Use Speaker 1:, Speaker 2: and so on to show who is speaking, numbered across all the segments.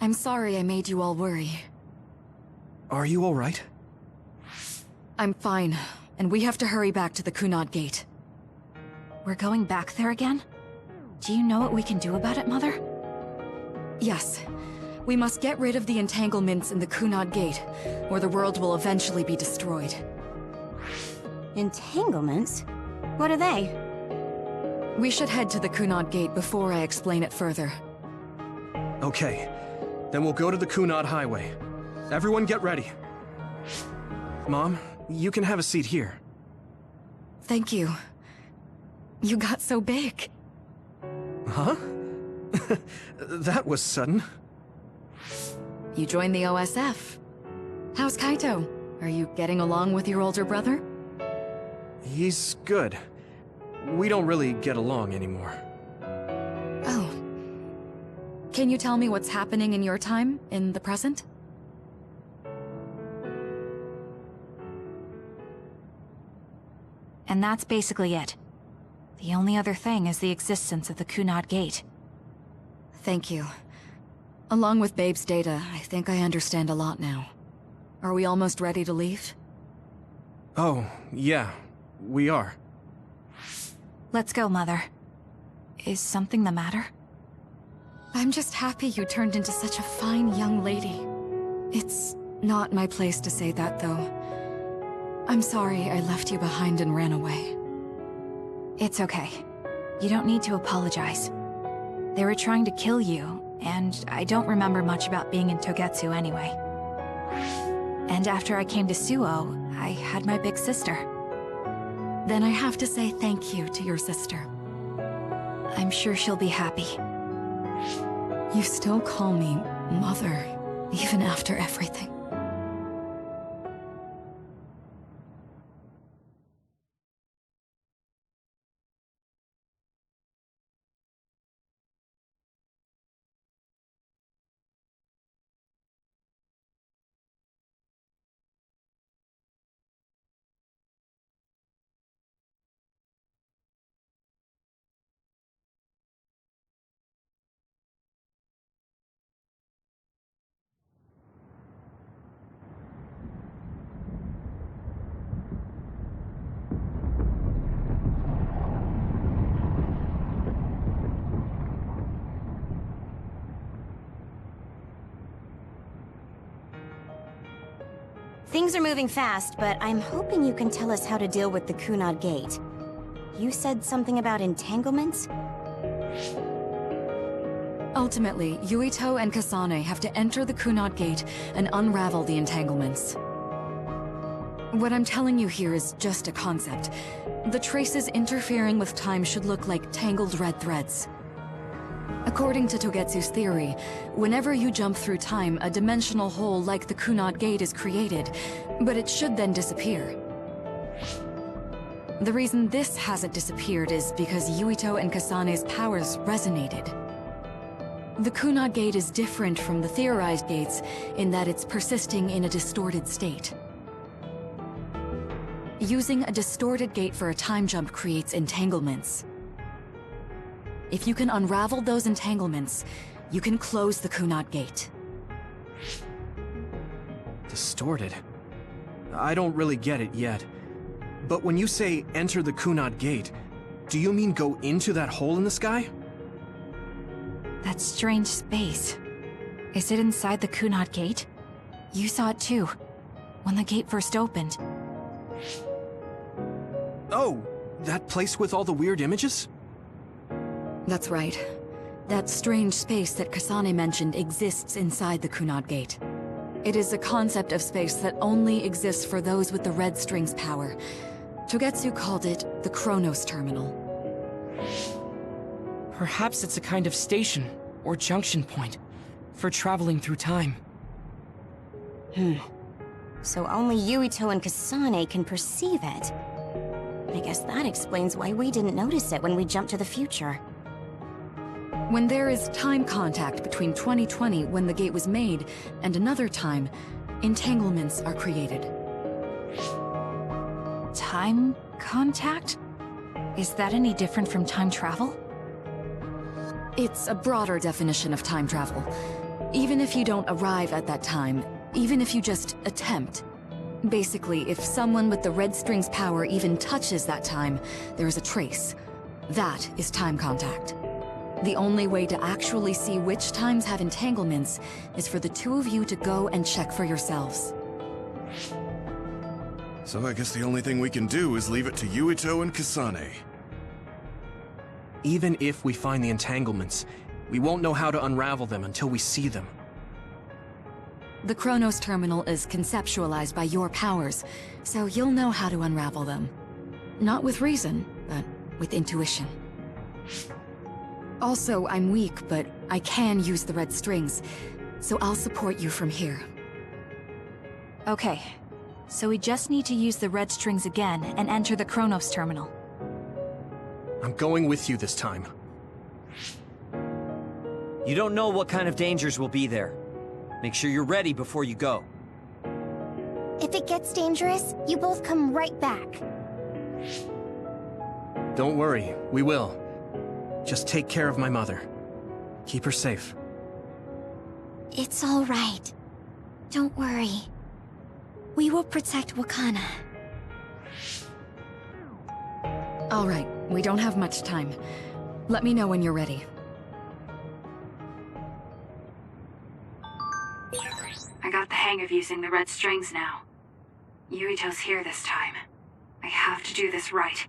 Speaker 1: I'm sorry I made you all worry.
Speaker 2: Are you alright?
Speaker 1: I'm fine, and we have to hurry back to the Kunad Gate.
Speaker 3: We're going back there again? Do you know what we can do about it, Mother?
Speaker 1: Yes. We must get rid of the entanglements in the Kunad Gate, or the world will eventually be destroyed.
Speaker 4: Entanglements? What are they?
Speaker 1: We should head to the Kunad Gate before I explain it further.
Speaker 2: Okay. Then we'll go to the Kunad Highway. Everyone get ready. Mom, you can have a seat here.
Speaker 1: Thank you. You got so big.
Speaker 2: Huh? That was sudden.
Speaker 1: You joined the OSF. How's Kaito? Are you getting along with your older brother?
Speaker 2: He's good. We don't really get along anymore.
Speaker 1: Oh. Can you tell me what's happening in your time, in the present?
Speaker 3: And that's basically it. The only other thing is the existence of the Kunad Gate.
Speaker 1: Thank you. Along with Babe's data, I think I understand a lot now. Are we almost ready to leave?
Speaker 2: Oh, yeah. We are.
Speaker 3: Let's go, Mother. Is something the matter?
Speaker 1: I'm just happy you turned into such a fine young lady. It's not my place to say that, though. I'm sorry I left you behind and ran away.
Speaker 3: It's okay. You don't need to apologize. They were trying to kill you, and I don't remember much about being in Togetsu anyway. And after I came to Suo, I had my big sister.
Speaker 1: Then I have to say thank you to your sister.
Speaker 3: I'm sure she'll be happy.
Speaker 1: You still call me Mother, even after everything.
Speaker 4: Things are moving fast, but I'm hoping you can tell us how to deal with the Kunad Gate. You said something about entanglements?
Speaker 1: Ultimately, Yuito and Kasane have to enter the Kunad Gate and unravel the entanglements. What I'm telling you here is just a concept. The traces interfering with time should look like tangled red threads. According to Togetsu's theory, whenever you jump through time, a dimensional hole like the Kunad Gate is created, but it should then disappear. The reason this hasn't disappeared is because Yuito and Kasane's powers resonated. The Kunad Gate is different from the theorized gates in that it's persisting in a distorted state. Using a distorted gate for a time jump creates entanglements. If you can unravel those entanglements, you can close the Kunad Gate.
Speaker 2: Distorted? I don't really get it yet. But when you say enter the Kunad Gate, do you mean go into that hole in the sky?
Speaker 3: That strange space. Is it inside the Kunad Gate? You saw it too, when the gate first opened.
Speaker 2: Oh, that place with all the weird images?
Speaker 1: That's right. That strange space that Kasane mentioned exists inside the Kunad Gate. It is a concept of space that only exists for those with the Red String's power. Togetsu called it the Chronos Terminal.
Speaker 5: Perhaps it's a kind of station, or junction point, for traveling through time.
Speaker 4: So only Yuito and Kasane can perceive it. I guess that explains why we didn't notice it when we jumped to the future.
Speaker 1: When there is time contact between 2020, when the gate was made, and another time, entanglements are created.
Speaker 3: Time contact? Is that any different from time travel?
Speaker 1: It's a broader definition of time travel. Even if you don't arrive at that time, even if you just attempt. Basically, if someone with the red string's power even touches that time, there is a trace. That is time contact. The only way to actually see which times have entanglements is for the two of you to go and check for yourselves.
Speaker 6: So I guess the only thing we can do is leave it to Yuito and Kasane.
Speaker 2: Even if we find the entanglements, we won't know how to unravel them until we see them.
Speaker 1: The Chronos Terminal is conceptualized by your powers, so you'll know how to unravel them. Not with reason, but with intuition. Also, I'm weak, but I can use the red strings, so I'll support you from here.
Speaker 3: Okay, so we just need to use the red strings again and enter the Chronos Terminal.
Speaker 2: I'm going with you this time.
Speaker 7: You don't know what kind of dangers will be there. Make sure you're ready before you go.
Speaker 4: If it gets dangerous, you both come right back.
Speaker 2: Don't worry, we will. Just take care of my mother. Keep her safe.
Speaker 4: It's all right. Don't worry. We will protect Wakana.
Speaker 1: All right, we don't have much time. Let me know when you're ready.
Speaker 8: I got the hang of using the red strings now. Yuito's here this time. I have to do this right.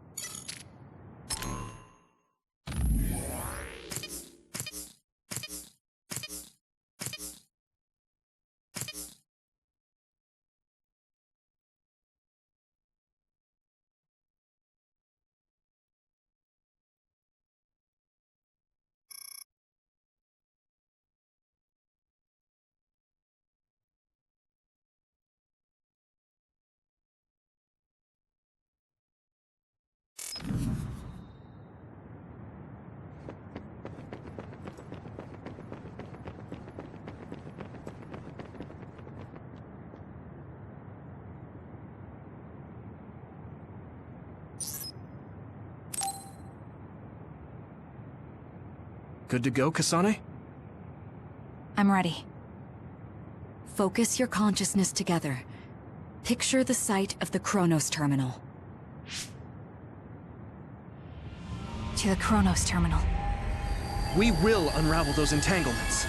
Speaker 2: Good to go, Kasane?
Speaker 3: I'm ready.
Speaker 1: Focus your consciousness together. Picture the site of the Chronos Terminal.
Speaker 3: To the Chronos Terminal.
Speaker 2: We will unravel those entanglements.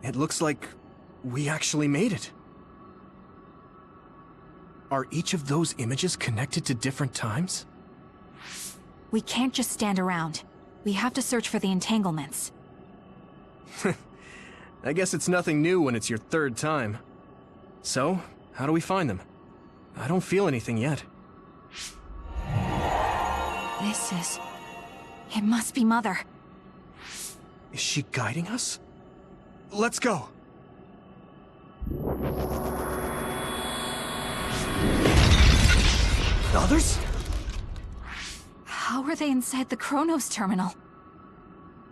Speaker 2: It looks like we actually made it. Are each of those images connected to different times?
Speaker 3: We can't just stand around. We have to search for the entanglements.
Speaker 2: I guess it's nothing new when it's your third time. So, how do we find them? I don't feel anything yet.
Speaker 3: It must be Mother.
Speaker 2: Is she guiding us? Let's go! Others?
Speaker 3: How are they inside the Chronos Terminal?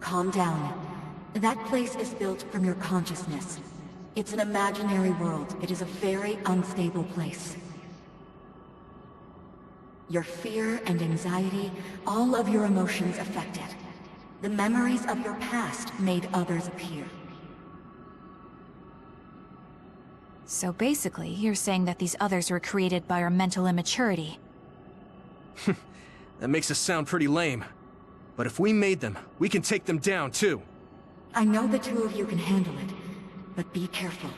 Speaker 9: Calm down. That place is built from your consciousness. It's an imaginary world. It is a very unstable place. Your fear and anxiety, all of your emotions affected. The memories of your past made others appear.
Speaker 3: So basically, you're saying that these others were created by our mental immaturity.
Speaker 2: That makes us sound pretty lame. But if we made them, we can take them down, too.
Speaker 9: I know the two of you can handle it, but be careful.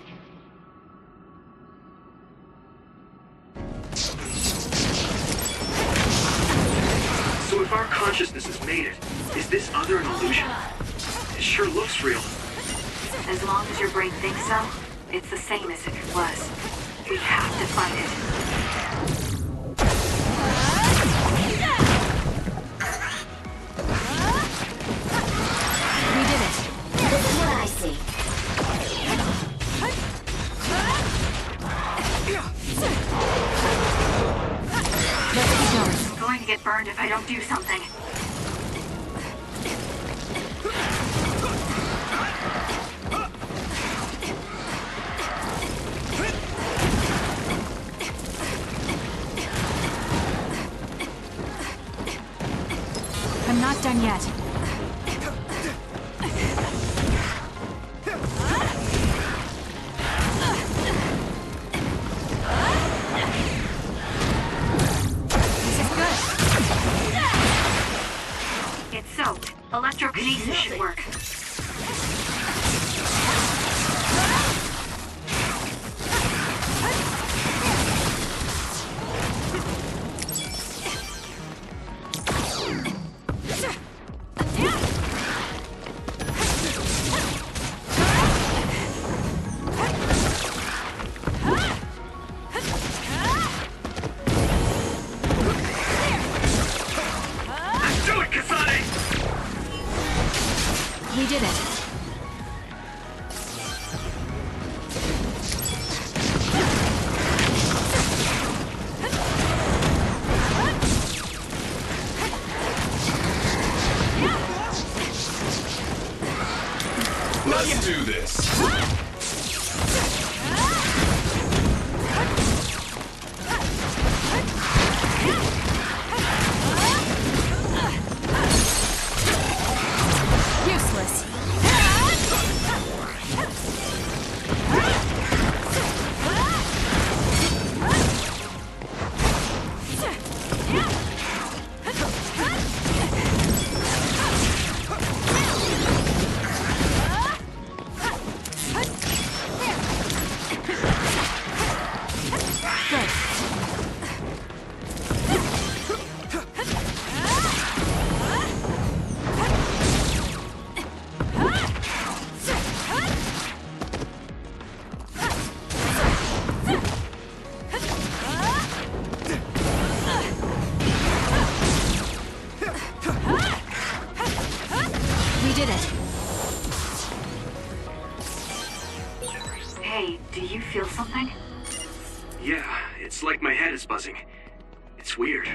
Speaker 10: So if our consciousness has made it, is this other an illusion? It sure looks real.
Speaker 8: As long as your brain thinks so, it's the same as if it was. We have to find it.
Speaker 4: We did it. This is what I see.
Speaker 8: do something.
Speaker 3: I'm not done yet.
Speaker 8: It's soaked. Electrokinesis should work.
Speaker 10: Do it, Kasane!
Speaker 3: We did it.
Speaker 6: Let's do this.
Speaker 3: Useless. We did it.
Speaker 8: Hey, do you feel something?
Speaker 10: Yeah, it's like my head is buzzing. It's weird.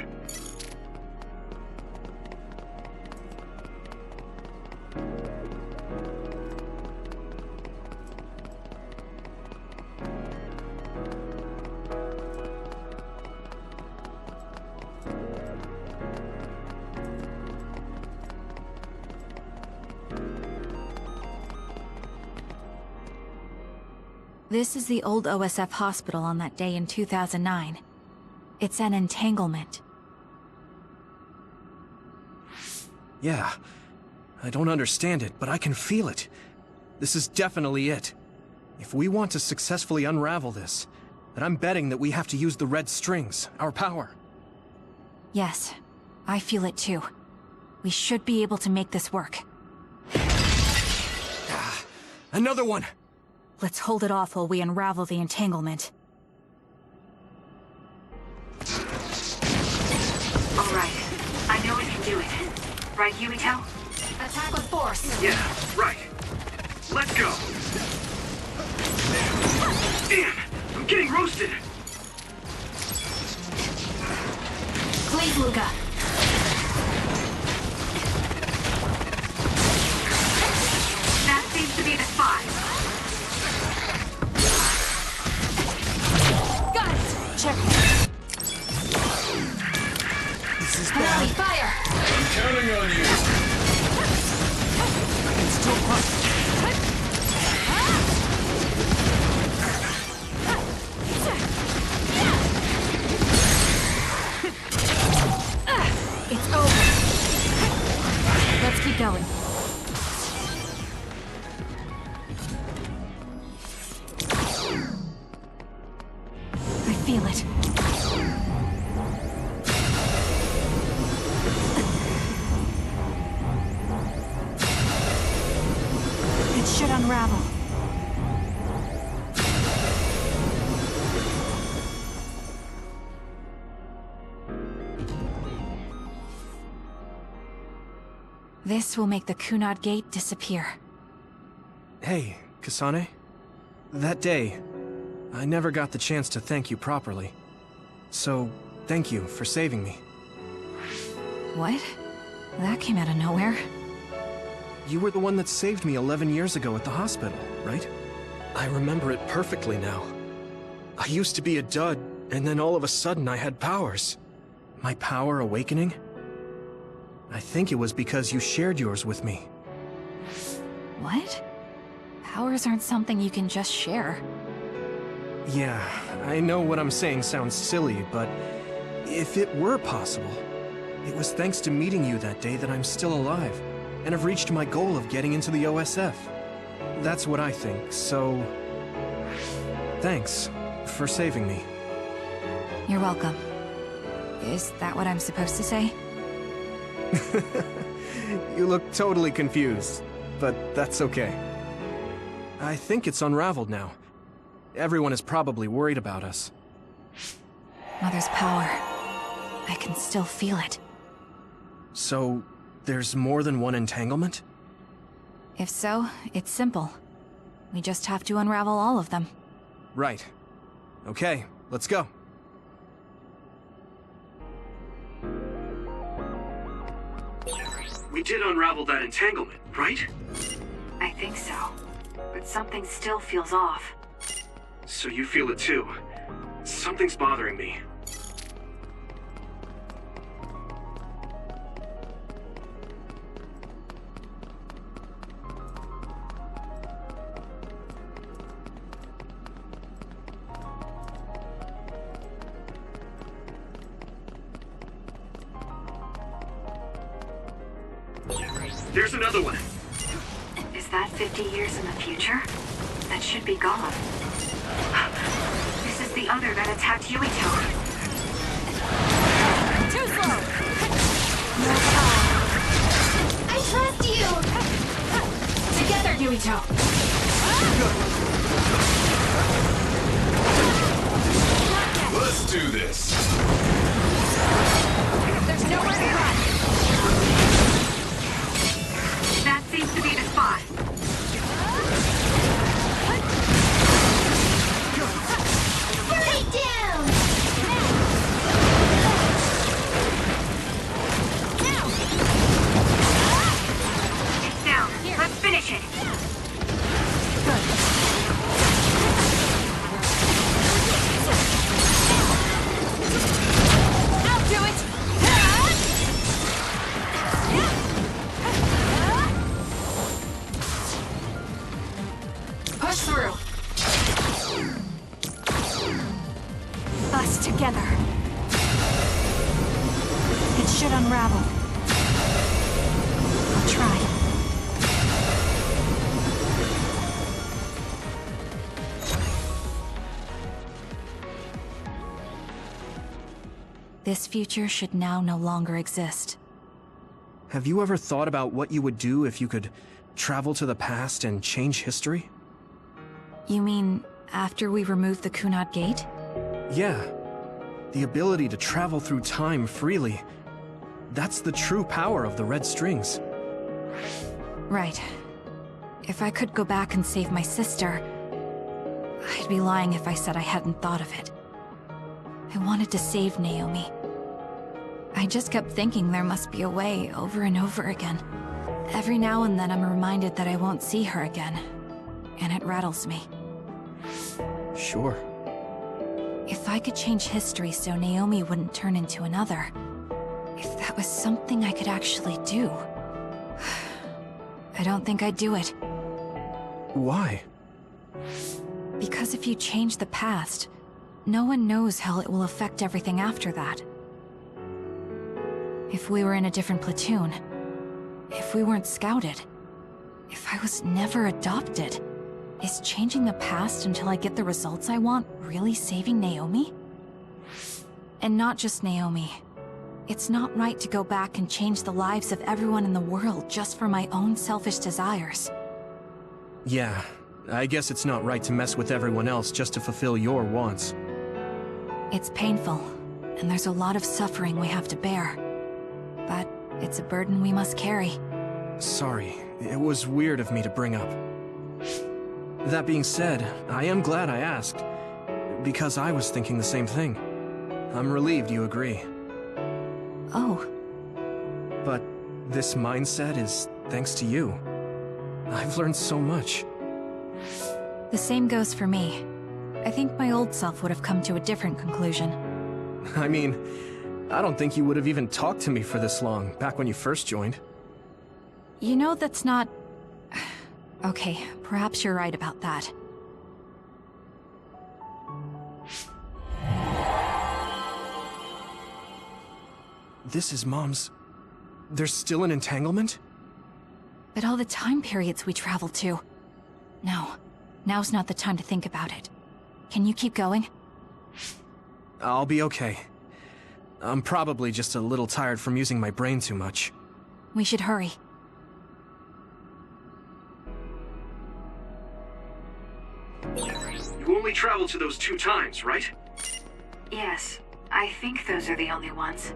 Speaker 3: This is the old OSF hospital on that day in 2009. It's an entanglement.
Speaker 2: Yeah. I don't understand it, but I can feel it. This is definitely it. If we want to successfully unravel this, then I'm betting that we have to use the red strings, our power.
Speaker 3: Yes, I feel it too. We should be able to make this work.
Speaker 2: Another one!
Speaker 3: Let's hold it off while we unravel the entanglement.
Speaker 8: All right. I know we can do it. Right, Yuito?
Speaker 3: Attack with force!
Speaker 10: Yeah, right. Let's go! Damn! I'm getting roasted!
Speaker 3: Please, Luca.
Speaker 8: That seems to be the spot.
Speaker 3: Got it! Check.
Speaker 2: This is
Speaker 3: Hanami,
Speaker 2: bad.
Speaker 3: fire!
Speaker 6: I'm counting on you.
Speaker 2: I can still punch.
Speaker 3: It's over. Let's keep going. I feel it. It should unravel. This will make the Kunad Gate disappear.
Speaker 2: Hey, Kasane. That day, I never got the chance to thank you properly. So, thank you for saving me.
Speaker 3: What? That came out of nowhere.
Speaker 2: You were the one that saved me 11 years ago at the hospital, right? I remember it perfectly now. I used to be a dud, and then all of a sudden I had powers. My power awakening? I think it was because you shared yours with me.
Speaker 3: What? Powers aren't something you can just share.
Speaker 2: Yeah, I know what I'm saying sounds silly, but if it were possible, it was thanks to meeting you that day that I'm still alive, and have reached my goal of getting into the OSF. That's what I think, so... thanks for saving me.
Speaker 3: You're welcome. Is that what I'm supposed to say?
Speaker 2: You look totally confused, but that's okay. I think it's unraveled now. Everyone is probably worried about us.
Speaker 3: Mother's power. I can still feel it.
Speaker 2: So, there's more than one entanglement?
Speaker 3: If so, it's simple. We just have to unravel all of them.
Speaker 2: Right. Okay, let's go.
Speaker 10: We did unravel that entanglement, right?
Speaker 8: I think so. But something still feels off.
Speaker 10: So you feel it too. Something's bothering me. There's another one.
Speaker 8: Is that 50 years in the future? That should be gone. This is the other that attacked Yuito.
Speaker 3: Too slow! No power. I trust you! Together, Yuito!
Speaker 6: Let's do this.
Speaker 3: There's nowhere to run!
Speaker 8: That seems to be the spot.
Speaker 3: Right down! Now!
Speaker 8: It's down. Let's finish it.
Speaker 3: I'll do it! Push through! Us together. It should unravel. I'll try. This future should now no longer exist.
Speaker 2: Have you ever thought about what you would do if you could travel to the past and change history?
Speaker 3: You mean after we remove the Kunad Gate?
Speaker 2: Yeah. The ability to travel through time freely. That's the true power of the red strings.
Speaker 3: Right. If I could go back and save my sister, I'd be lying if I said I hadn't thought of it. I wanted to save Naomi. I just kept thinking there must be a way over and over again. Every now and then I'm reminded that I won't see her again, and it rattles me.
Speaker 2: Sure.
Speaker 3: If I could change history so Naomi wouldn't turn into another, if that was something I could actually do, I don't think I'd do it.
Speaker 2: Why?
Speaker 3: Because if you change the past, no one knows how it will affect everything after that. If we were in a different platoon, if we weren't scouted, if I was never adopted, is changing the past until I get the results I want really saving Naomi? And not just Naomi. It's not right to go back and change the lives of everyone in the world just for my own selfish desires.
Speaker 2: Yeah, I guess it's not right to mess with everyone else just to fulfill your wants.
Speaker 3: It's painful, and there's a lot of suffering we have to bear. But it's a burden we must carry.
Speaker 2: Sorry, it was weird of me to bring up. That being said, I am glad I asked, because I was thinking the same thing. I'm relieved you agree.
Speaker 3: Oh,
Speaker 2: But this mindset is thanks to you. I've learned so much.
Speaker 3: The same goes for me. I think my old self would have come to a different conclusion.
Speaker 2: I mean, I don't think you would have even talked to me for this long, back when you first joined.
Speaker 3: You know, that's not... Okay, perhaps you're right about that.
Speaker 2: This is Mom's... There's still an entanglement?
Speaker 3: But all the time periods we traveled to... No, now's not the time to think about it. Can you keep going?
Speaker 2: I'll be okay. I'm probably just a little tired from using my brain too much.
Speaker 3: We should hurry.
Speaker 10: You only traveled to those 2 times, right?
Speaker 8: Yes, I think those are the only ones.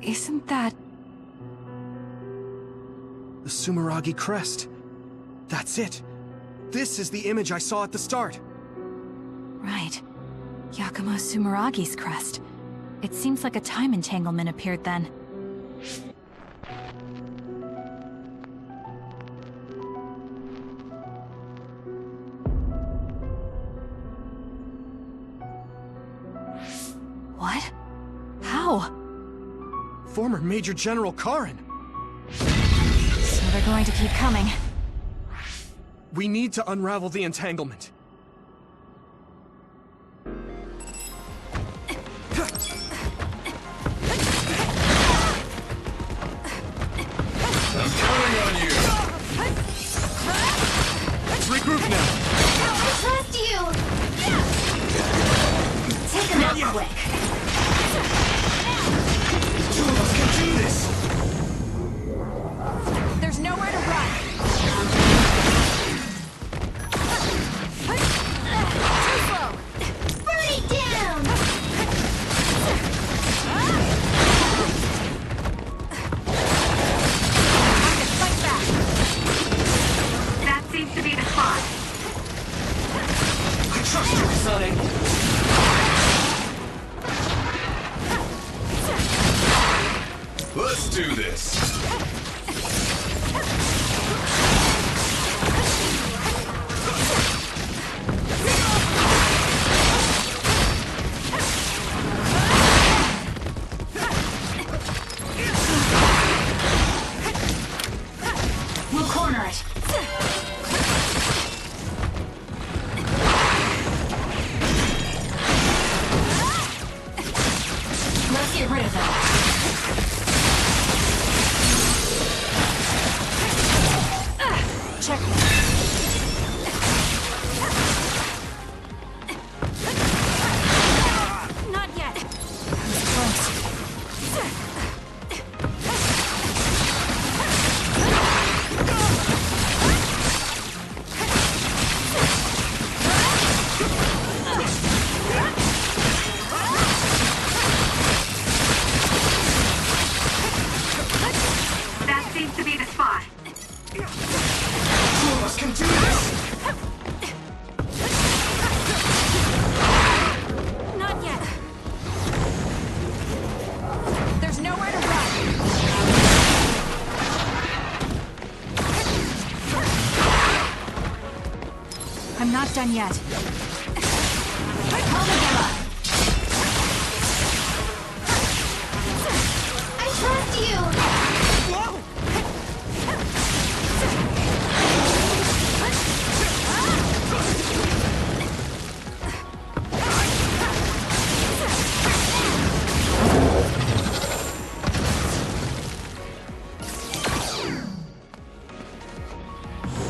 Speaker 3: Isn't that...
Speaker 2: The Sumeragi crest. That's it. This is the image I saw at the start.
Speaker 3: Right. Yakumo Sumeragi's crest. It seems like a time entanglement appeared then. What? How?
Speaker 2: Former Major General Karin.
Speaker 3: So they're going to keep coming.
Speaker 2: We need to unravel the entanglement.
Speaker 6: I'm counting on you!
Speaker 2: Let's regroup now!
Speaker 4: I trust you! Take him out quick.
Speaker 2: Two of us can do this!
Speaker 3: There's nowhere to run!
Speaker 4: Too slow! Burn it down!
Speaker 3: Fight back!
Speaker 8: That seems to be the spot.
Speaker 7: I trust you, Kasane.
Speaker 6: Let's do this!
Speaker 4: We'll corner it. Let's get rid of them.
Speaker 3: Check. Not yet. That was close.
Speaker 8: That seems to be the spot.
Speaker 2: Two of us can do this!
Speaker 3: Not yet. There's nowhere to run. I'm not done yet.
Speaker 4: Hold them up. I trust you!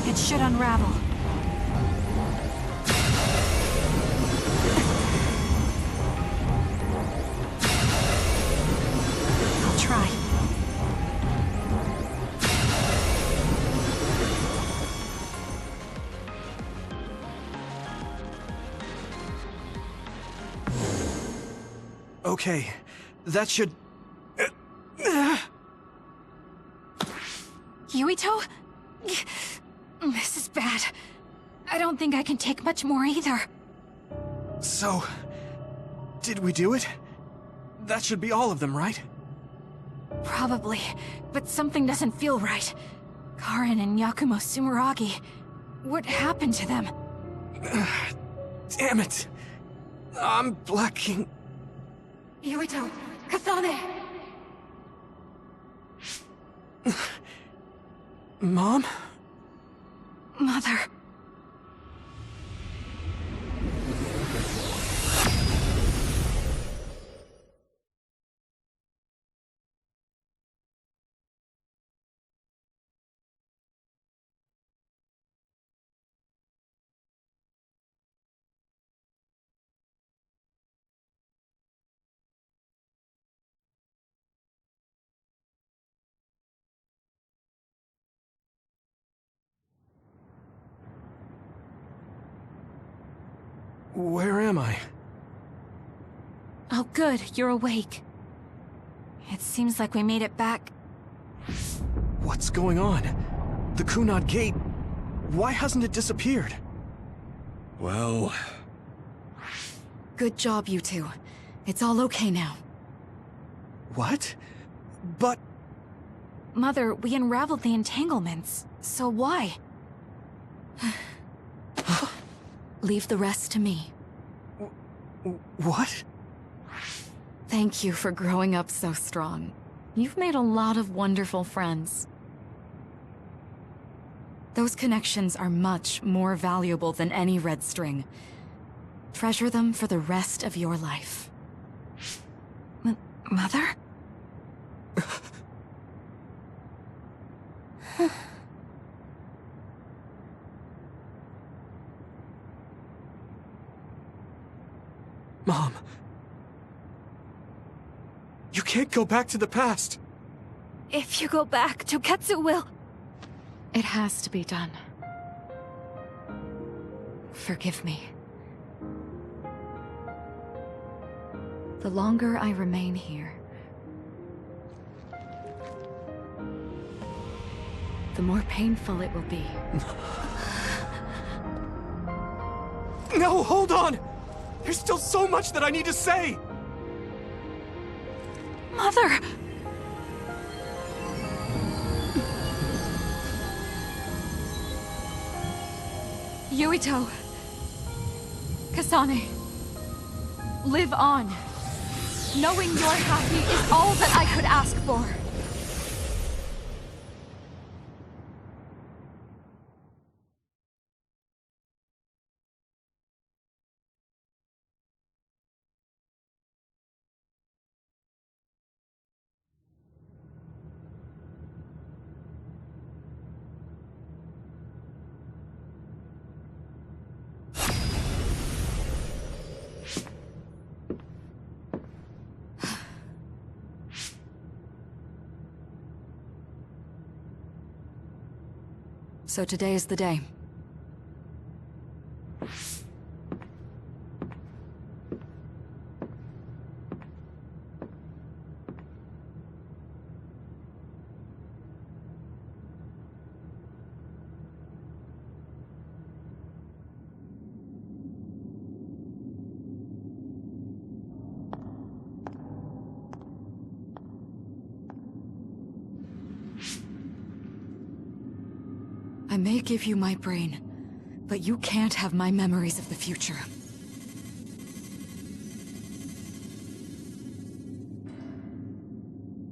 Speaker 3: It should unravel. I'll try.
Speaker 2: Okay, that should...
Speaker 3: Yuito? This is bad. I don't think I can take much more either.
Speaker 2: So, did we do it? That should be all of them, right?
Speaker 3: Probably, but something doesn't feel right. Karin and Yakumo Sumeragi. What happened to them?
Speaker 2: Damn it! I'm blacking.
Speaker 9: Yuito! Kasane!
Speaker 2: Mom?
Speaker 3: Mother.
Speaker 2: Where am I?
Speaker 3: Oh good, you're awake. It seems like we made it back.
Speaker 2: What's going on? The Kunad Gate... Why hasn't it disappeared?
Speaker 6: Well...
Speaker 1: Good job, you two. It's all okay now.
Speaker 2: What? But...
Speaker 3: Mother, we unraveled the entanglements. So why?
Speaker 1: Leave the rest to me.
Speaker 2: What?
Speaker 1: Thank you for growing up so strong. You've made a lot of wonderful friends. Those connections are much more valuable than any red string. Treasure them for the rest of your life.
Speaker 3: Mother?
Speaker 2: Mom. You can't go back to the past.
Speaker 3: If you go back, Toketsu will...
Speaker 1: It has to be done. Forgive me. The longer I remain here, the more painful it will be.
Speaker 2: No, hold on! There's still so much that I need to say!
Speaker 3: Mother!
Speaker 1: Yuito! Kasane! Live on! Knowing you're happy is all that I could ask for! So today is the day. I may give you my brain, but you can't have my memories of the future.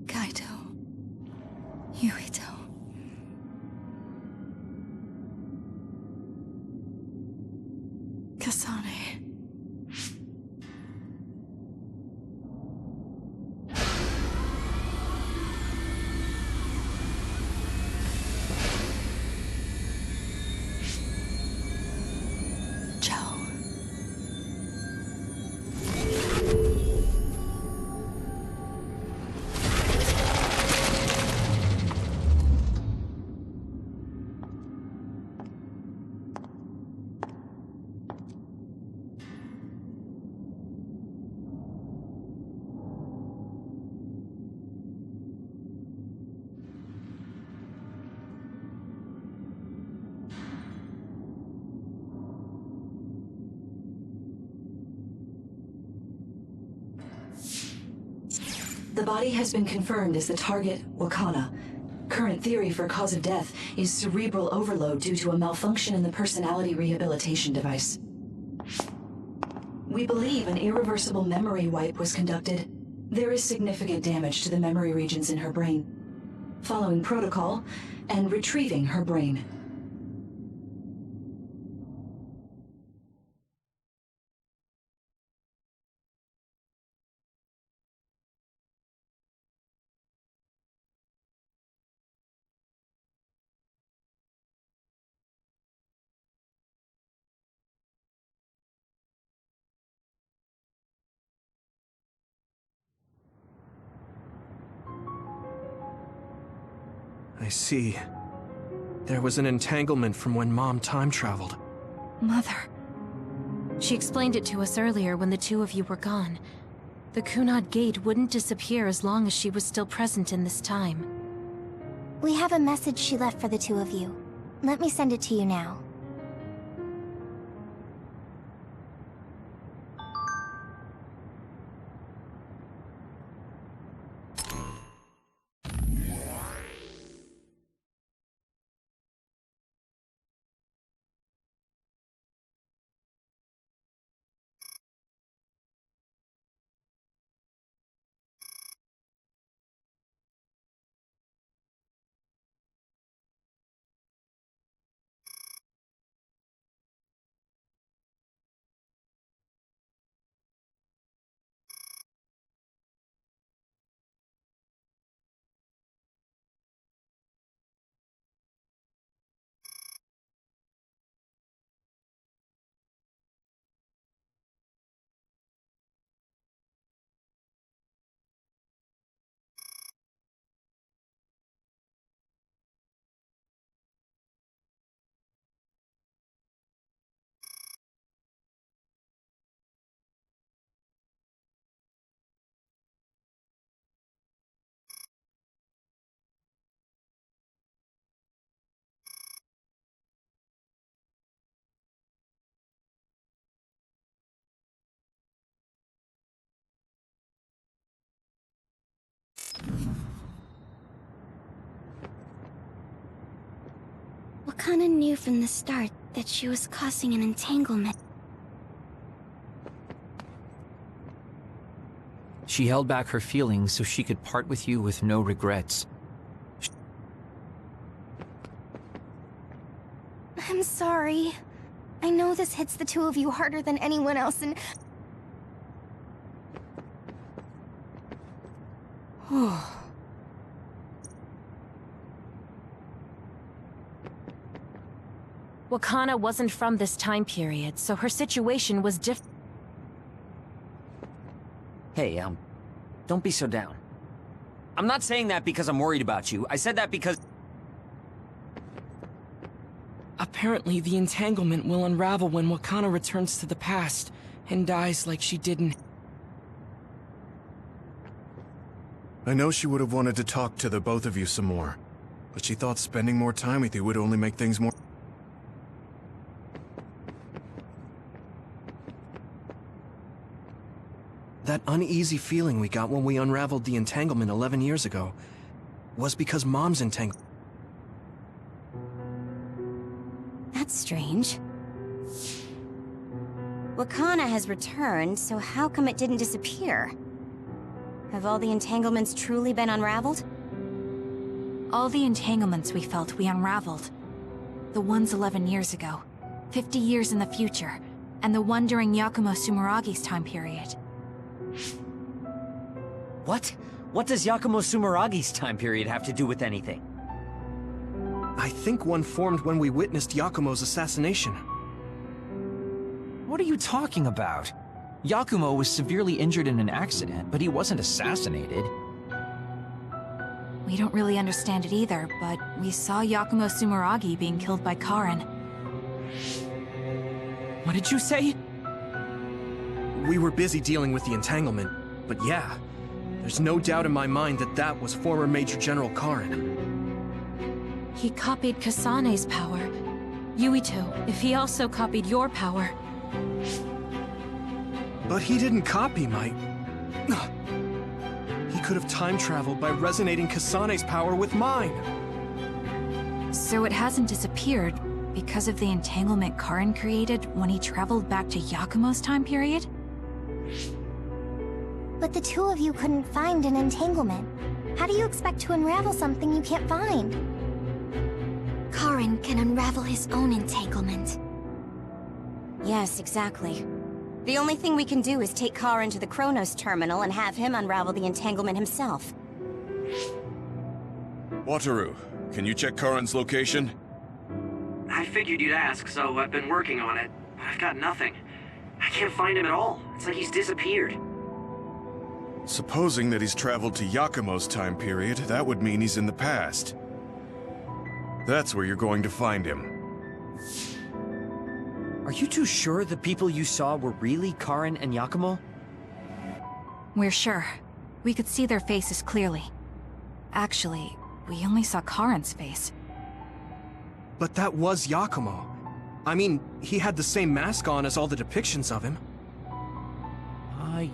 Speaker 1: Kaito. Yuito. Kasane.
Speaker 9: The body has been confirmed as the target, Wakana. Current theory for cause of death is cerebral overload due to a malfunction in the personality rehabilitation device. We believe an irreversible memory wipe was conducted. There is significant damage to the memory regions in her brain. Following protocol and retrieving her brain.
Speaker 2: I see. There was an entanglement from when Mom time traveled.
Speaker 3: Mother. She explained it to us earlier when the two of you were gone. The Kunad Gate wouldn't disappear as long as she was still present in this time.
Speaker 4: We have a message she left for the two of you. Let me send it to you now. Wakana knew from the start that she was causing an entanglement.
Speaker 11: She held back her feelings so she could part with you with no regrets.
Speaker 4: I'm sorry. I know this hits the two of you harder than anyone else, and...
Speaker 3: Wakana wasn't from this time period, so her situation was different.
Speaker 7: Hey, don't be so down. I'm not saying that because I'm worried about you. I said that because...
Speaker 5: Apparently, the entanglement will unravel when Wakana returns to the past and dies like she didn't.
Speaker 6: I know she would have wanted to talk to the both of you some more, but she thought spending more time with you would only make things more...
Speaker 2: That uneasy feeling we got when we unraveled the entanglement 11 years ago was because Mom's entanglement.
Speaker 4: That's strange. Wakana has returned, so how come it didn't disappear? Have all the entanglements truly been unraveled?
Speaker 3: All the entanglements we felt we unraveled. The ones 11 years ago, 50 years in the future, and the one during Yakumo Sumeragi's time period.
Speaker 7: What? What does Yakumo Sumeragi's time period have to do with anything?
Speaker 2: I think one formed when we witnessed Yakumo's assassination.
Speaker 11: What are you talking about? Yakumo was severely injured in an accident, but he wasn't assassinated.
Speaker 3: We don't really understand it either, but we saw Yakumo Sumeragi being killed by Karen.
Speaker 5: What did you say?
Speaker 2: We were busy dealing with the entanglement, but yeah, there's no doubt in my mind that that was former Major General Karen.
Speaker 3: He copied Kasane's power. Yuito, if he also copied your power.
Speaker 2: But he didn't copy my... He could have time traveled by resonating Kasane's power with mine.
Speaker 3: So it hasn't disappeared because of the entanglement Karin created when he traveled back to Yakumo's time period?
Speaker 12: But the two of you couldn't find an entanglement. How do you expect to unravel something you can't find?
Speaker 4: Karin can unravel his own entanglement. Yes, exactly. The only thing we can do is take Karin to the Chronos terminal and have him unravel the entanglement himself.
Speaker 6: Wataru, can you check Karin's location?
Speaker 10: I figured you'd ask, so I've been working on it. But I've got nothing. I can't find him at all. It's like he's disappeared.
Speaker 6: Supposing that he's traveled to Yakumo's time period, that would mean he's in the past. That's where you're going to find him.
Speaker 7: Are you too sure the people you saw were really Karin and Yakumo?
Speaker 3: We're sure. We could see their faces clearly. Actually, we only saw Karin's face.
Speaker 2: But that was Yakumo. I mean, he had the same mask on as all the depictions of him.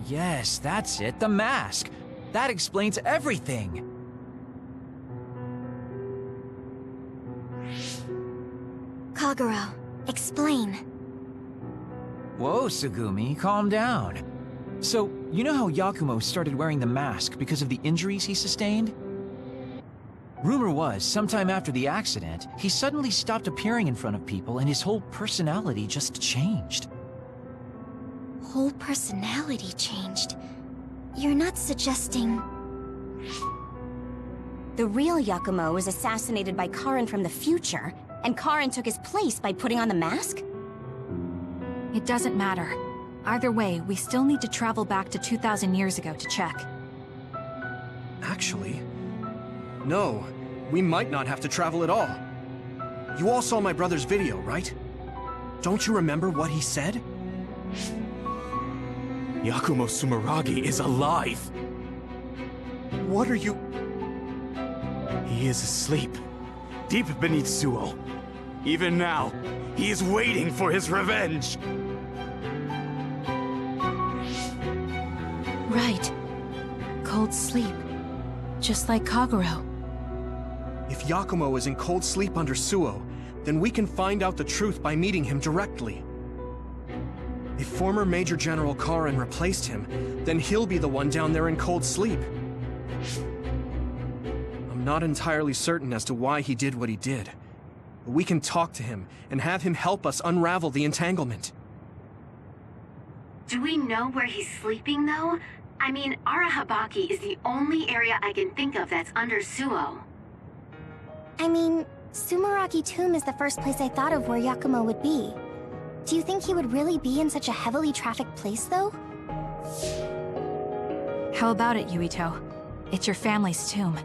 Speaker 11: Yes, that's it, the mask. That explains everything.
Speaker 12: Kagero, explain.
Speaker 11: Whoa, Tsugumi, calm down. So, you know how Yakumo started wearing the mask because of the injuries he sustained? Rumor was, sometime after the accident, he suddenly stopped appearing in front of people and his whole personality just changed.
Speaker 12: Whole personality changed. You're not suggesting...
Speaker 4: The real Yakumo was assassinated by Karin from the future, and Karin took his place by putting on the mask?
Speaker 3: It doesn't matter. Either way, we still need to travel back to 2,000 years ago to check.
Speaker 2: Actually, no. We might not have to travel at all. You all saw my brother's video, right? Don't you remember what he said?
Speaker 13: Yakumo Sumeragi is alive!
Speaker 2: What are you...
Speaker 13: He is asleep, deep beneath Suo. Even now, he is waiting for his revenge!
Speaker 3: Right. Cold sleep. Just like Kagero.
Speaker 2: If Yakumo is in cold sleep under Suo, then we can find out the truth by meeting him directly. If former Major General Karin replaced him, then he'll be the one down there in cold sleep. I'm not entirely certain as to why he did what he did. But we can talk to him and have him help us unravel the entanglement.
Speaker 8: Do we know where he's sleeping, though? I mean, Arahabaki is the only area I can think of that's under Suo.
Speaker 12: I mean, Sumeragi Tomb is the first place I thought of where Yakumo would be. Do you think he would really be in such a heavily trafficked place, though?
Speaker 3: How about it, Yuito? It's your family's tomb.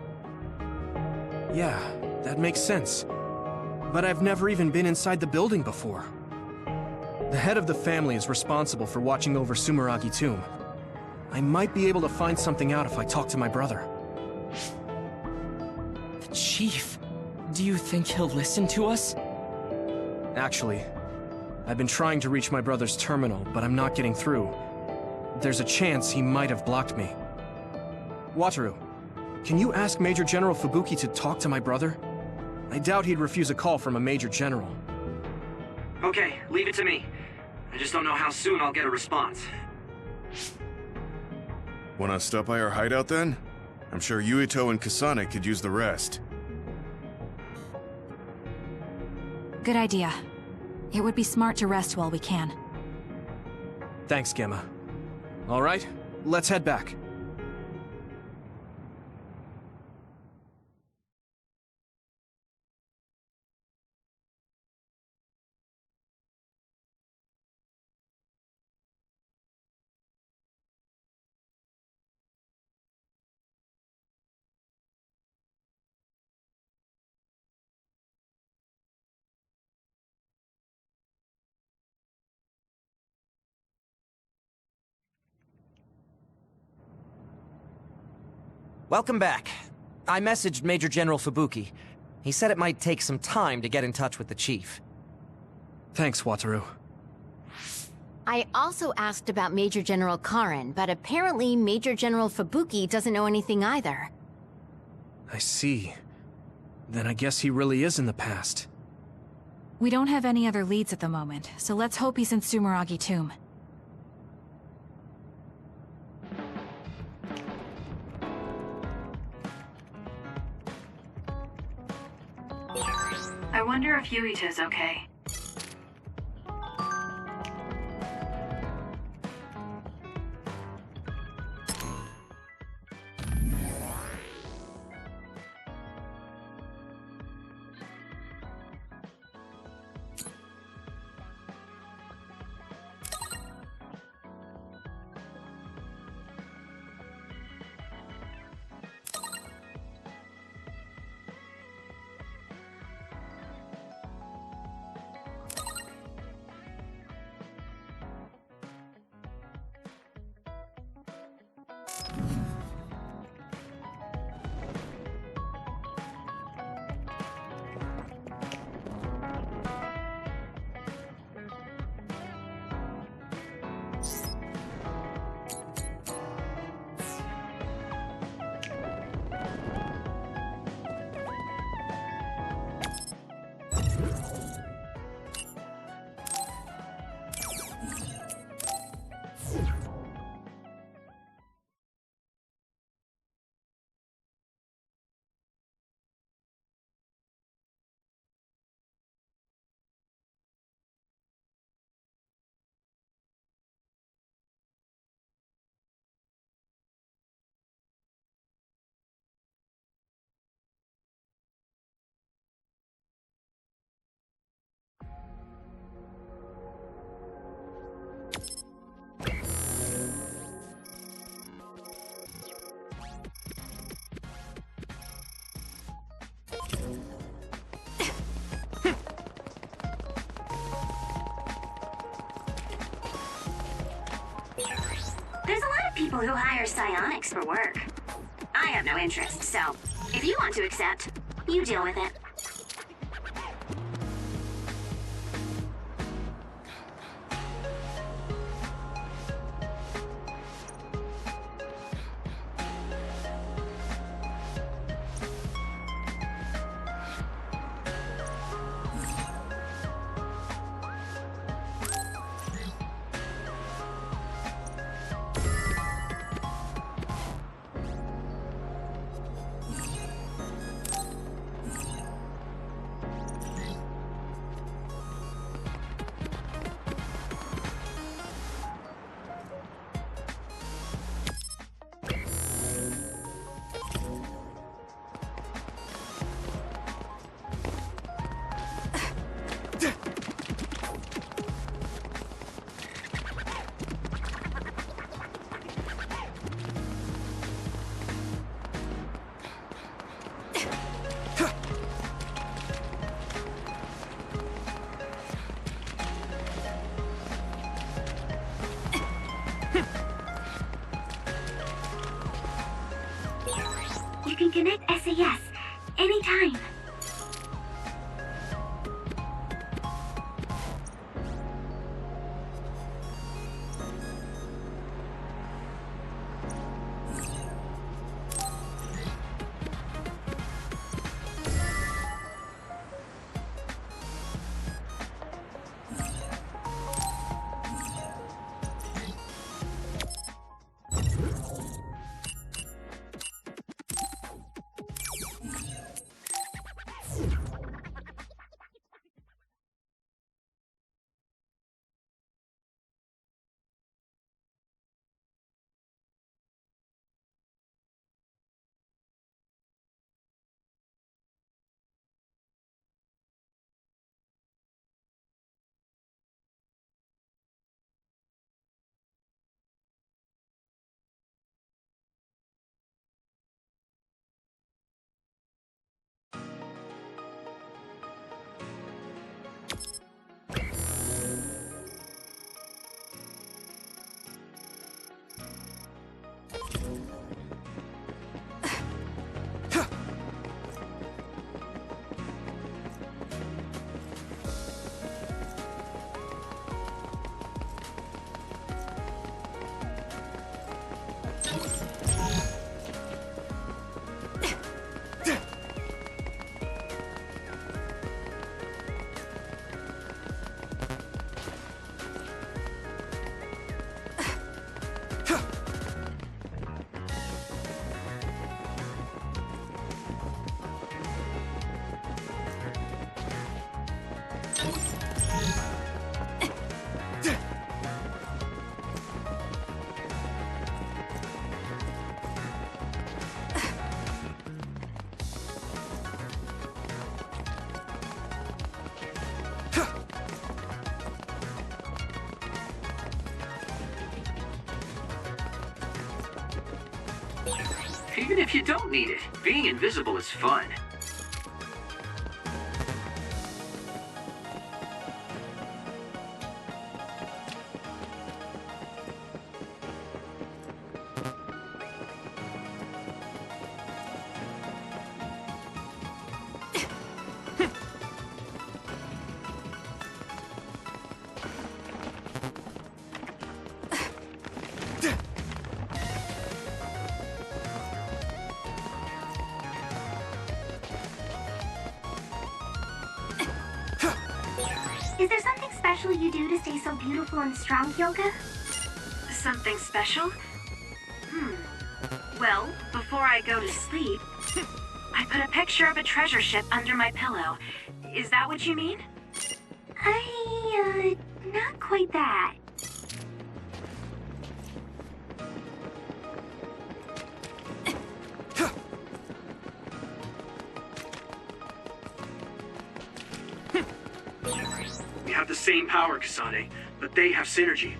Speaker 2: Yeah, that makes sense. But I've never even been inside the building before. The head of the family is responsible for watching over Sumeragi Tomb. I might be able to find something out if I talk to my brother.
Speaker 5: The Chief. Do you think he'll listen to us?
Speaker 2: Actually, I've been trying to reach my brother's terminal, but I'm not getting through. There's a chance he might have blocked me. Wataru, can you ask Major General Fubuki to talk to my brother? I doubt he'd refuse a call from a Major General.
Speaker 10: Okay, leave it to me. I just don't know how soon I'll get a response.
Speaker 6: Wanna stop by our hideout then? I'm sure Yuito and Kasane could use the rest.
Speaker 3: Good idea. It would be smart to rest while we can.
Speaker 2: Thanks, Gemma. All right, let's head back.
Speaker 7: Welcome back. I messaged Major General Fubuki. He said it might take some time to get in touch with the Chief.
Speaker 2: Thanks, Wataru.
Speaker 14: I also asked about Major General Karen, but apparently Major General Fubuki doesn't know anything either.
Speaker 2: I see. Then I guess he really is in the past.
Speaker 3: We don't have any other leads at the moment, so let's hope he's in Sumeragi Tomb.
Speaker 8: I wonder if Yuita's okay.
Speaker 15: There's a lot of people who hire psionics for work. I have no interest, so if you want to accept, you deal with it.
Speaker 10: even if you don't need it, being invisible is fun.
Speaker 15: Is there something special you do to stay so beautiful and strong, Hyoka?
Speaker 8: Something special? Well, before I go to sleep, I put a picture of a treasure ship under my pillow. Is that what you mean?
Speaker 15: Not quite that.
Speaker 10: We have the same power, Kasane, but they have synergy.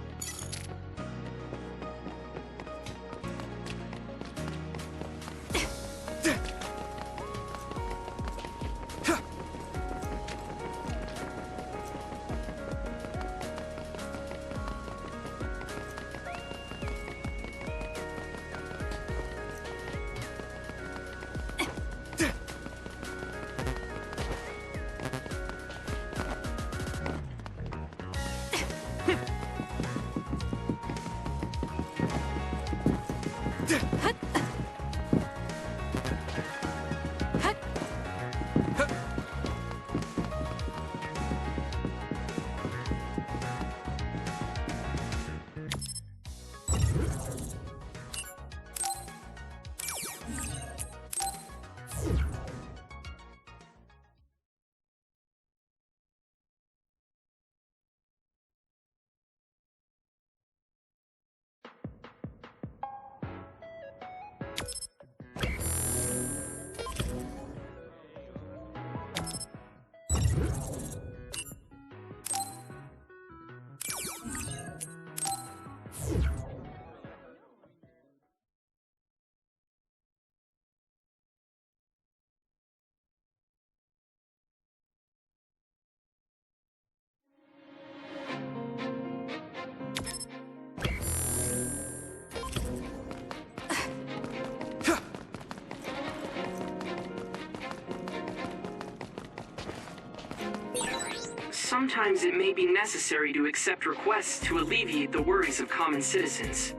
Speaker 10: Sometimes it may be necessary to accept requests to alleviate the worries of common citizens.